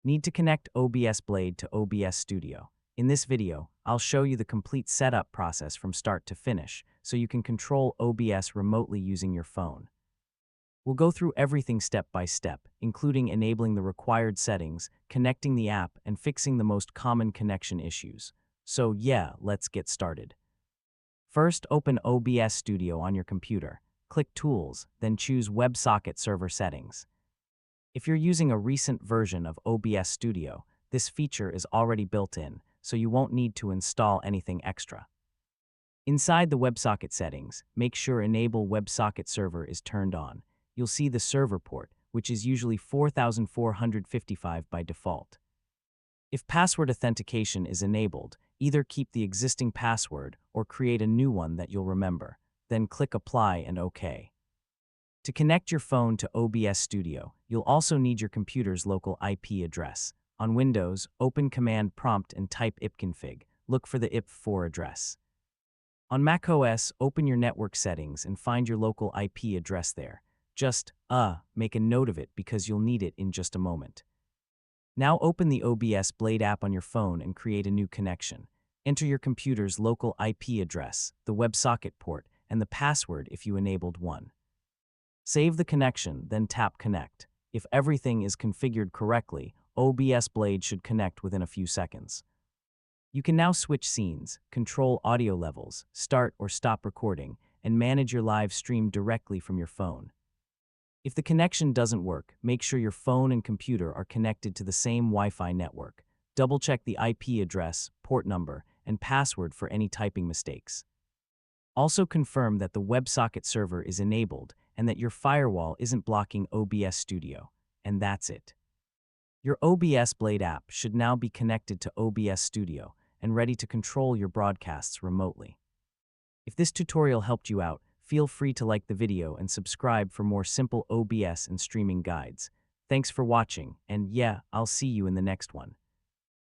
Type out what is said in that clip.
Need to connect OBS Blade to OBS Studio. In this video, I'll show you the complete setup process from start to finish, so you can control OBS remotely using your phone. We'll go through everything step by step, including enabling the required settings, connecting the app, and fixing the most common connection issues. So yeah, let's get started. First, open OBS Studio on your computer. Click Tools, then choose WebSocket Server Settings. If you're using a recent version of OBS Studio, this feature is already built in, so you won't need to install anything extra. Inside the WebSocket settings, make sure Enable WebSocket Server is turned on. You'll see the server port, which is usually 4455 by default. If password authentication is enabled, either keep the existing password or create a new one that you'll remember. Then click Apply and OK. To connect your phone to OBS Studio, you'll also need your computer's local IP address. On Windows, open Command Prompt and type ipconfig. Look for the IP4 address. On macOS, open your network settings and find your local IP address there. Just, make a note of it because you'll need it in just a moment. Now open the OBS Blade app on your phone and create a new connection. Enter your computer's local IP address, the WebSocket port, and the password if you enabled one. Save the connection, then tap Connect. If everything is configured correctly, OBS Blade should connect within a few seconds. You can now switch scenes, control audio levels, start or stop recording, and manage your live stream directly from your phone. If the connection doesn't work, make sure your phone and computer are connected to the same Wi-Fi network. Double-check the IP address, port number, and password for any typing mistakes. Also confirm that the WebSocket server is enabled and that your firewall isn't blocking OBS Studio. And that's it. Your OBS Blade app should now be connected to OBS Studio and ready to control your broadcasts remotely. If this tutorial helped you out, feel free to like the video and subscribe for more simple OBS and streaming guides. Thanks for watching, and yeah, I'll see you in the next one.